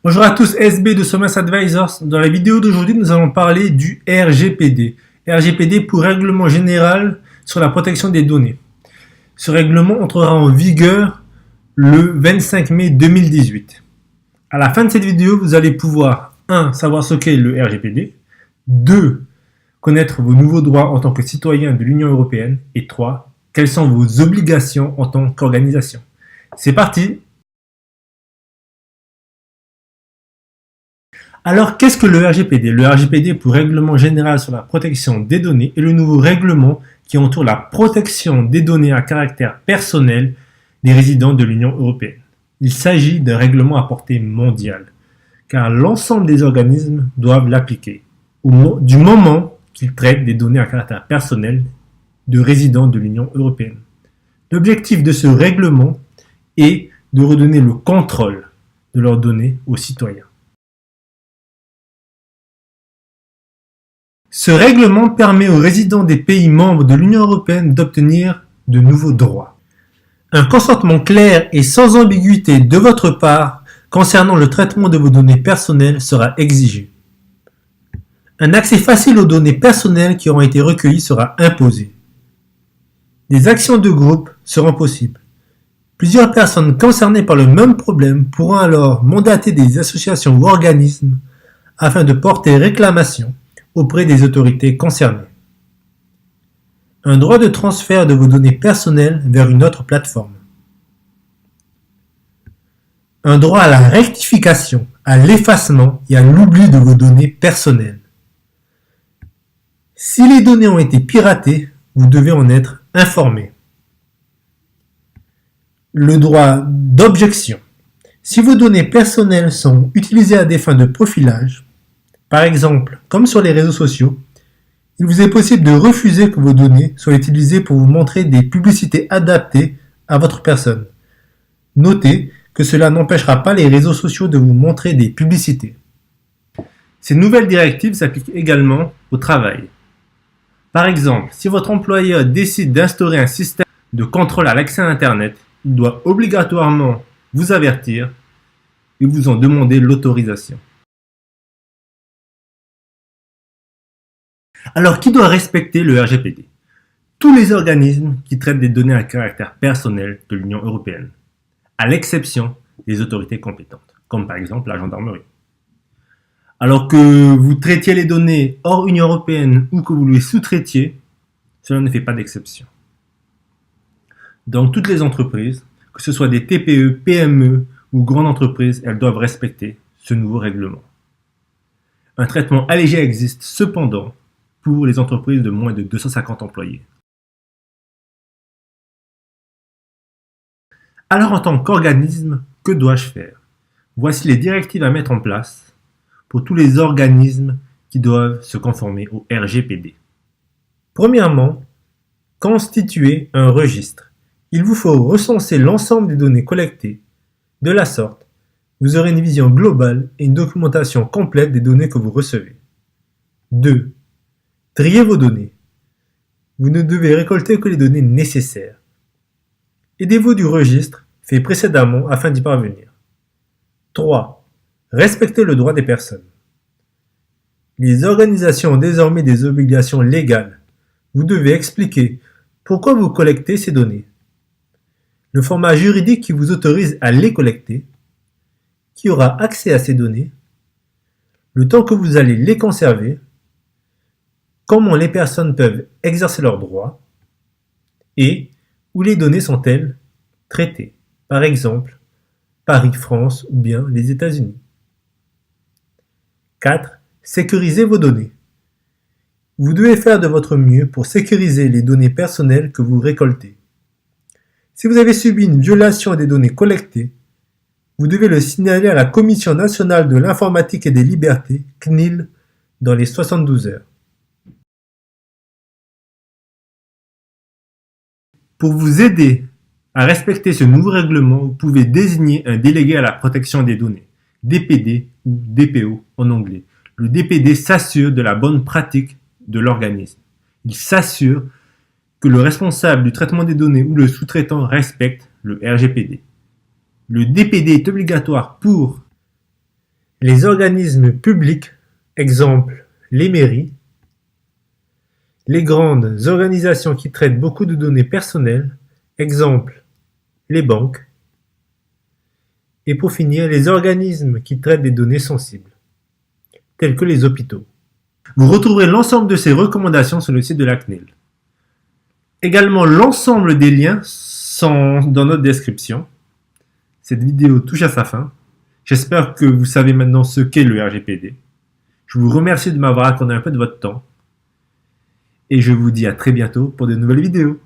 Bonjour à tous, SB de Somers Advisors. Dans la vidéo d'aujourd'hui, nous allons parler du RGPD. RGPD pour Règlement Général sur la protection des données. Ce règlement entrera en vigueur le 25 mai 2018. À la fin de cette vidéo, vous allez pouvoir 1. Savoir ce qu'est le RGPD, 2. Connaître vos nouveaux droits en tant que citoyen de l'Union européenne et 3. Quelles sont vos obligations en tant qu'organisation. C'est parti! Alors, qu'est-ce que le RGPD? Le RGPD pour Règlement Général sur la protection des données est le nouveau règlement qui entoure la protection des données à caractère personnel des résidents de l'Union européenne. Il s'agit d'un règlement à portée mondiale, car l'ensemble des organismes doivent l'appliquer, du moment qu'ils traitent des données à caractère personnel de résidents de l'Union européenne. L'objectif de ce règlement est de redonner le contrôle de leurs données aux citoyens. Ce règlement permet aux résidents des pays membres de l'Union européenne d'obtenir de nouveaux droits. Un consentement clair et sans ambiguïté de votre part concernant le traitement de vos données personnelles sera exigé. Un accès facile aux données personnelles qui auront été recueillies sera imposé. Des actions de groupe seront possibles. Plusieurs personnes concernées par le même problème pourront alors mandater des associations ou organismes afin de porter réclamation auprès des autorités concernées. Un droit de transfert de vos données personnelles vers une autre plateforme. Un droit à la rectification, à l'effacement et à l'oubli de vos données personnelles. Si les données ont été piratées, vous devez en être informé. Le droit d'objection. Si vos données personnelles sont utilisées à des fins de profilage, par exemple, comme sur les réseaux sociaux, il vous est possible de refuser que vos données soient utilisées pour vous montrer des publicités adaptées à votre personne. Notez que cela n'empêchera pas les réseaux sociaux de vous montrer des publicités. Ces nouvelles directives s'appliquent également au travail. Par exemple, si votre employeur décide d'instaurer un système de contrôle à l'accès à Internet, il doit obligatoirement vous avertir et vous en demander l'autorisation. Alors, qui doit respecter le RGPD? Tous les organismes qui traitent des données à caractère personnel de l'Union européenne, à l'exception des autorités compétentes, comme par exemple la gendarmerie. Alors que vous traitiez les données hors Union européenne ou que vous les sous-traitiez, cela ne fait pas d'exception. Donc, toutes les entreprises, que ce soit des TPE, PME ou grandes entreprises, elles doivent respecter ce nouveau règlement. Un traitement allégé existe cependant pour les entreprises de moins de 250 employés. Alors en tant qu'organisme, que dois-je faire? Voici les directives à mettre en place pour tous les organismes qui doivent se conformer au RGPD. Premièrement, constituer un registre. Il vous faut recenser l'ensemble des données collectées. De la sorte, vous aurez une vision globale et une documentation complète des données que vous recevez. 2. Triez vos données. Vous ne devez récolter que les données nécessaires. Aidez-vous du registre fait précédemment afin d'y parvenir. 3. Respectez le droit des personnes. Les organisations ont désormais des obligations légales. Vous devez expliquer pourquoi vous collectez ces données, le format juridique qui vous autorise à les collecter, qui aura accès à ces données, le temps que vous allez les conserver, comment les personnes peuvent exercer leurs droits et où les données sont-elles traitées, par exemple Paris, France ou bien les États-Unis. 4. Sécurisez vos données. Vous devez faire de votre mieux pour sécuriser les données personnelles que vous récoltez. Si vous avez subi une violation des données collectées, vous devez le signaler à la Commission nationale de l'informatique et des libertés, CNIL, dans les 72 heures. Pour vous aider à respecter ce nouveau règlement, vous pouvez désigner un délégué à la protection des données, DPD ou DPO en anglais. Le DPD s'assure de la bonne pratique de l'organisme. Il s'assure que le responsable du traitement des données ou le sous-traitant respecte le RGPD. Le DPD est obligatoire pour Les organismes publics, exemple les mairies, les grandes organisations qui traitent beaucoup de données personnelles, exemple les banques, et pour finir, les organismes qui traitent des données sensibles, tels que les hôpitaux. Vous retrouverez l'ensemble de ces recommandations sur le site de la CNIL. Également, l'ensemble des liens sont dans notre description. Cette vidéo touche à sa fin. J'espère que vous savez maintenant ce qu'est le RGPD. Je vous remercie de m'avoir accordé un peu de votre temps. Et je vous dis à très bientôt pour de nouvelles vidéos.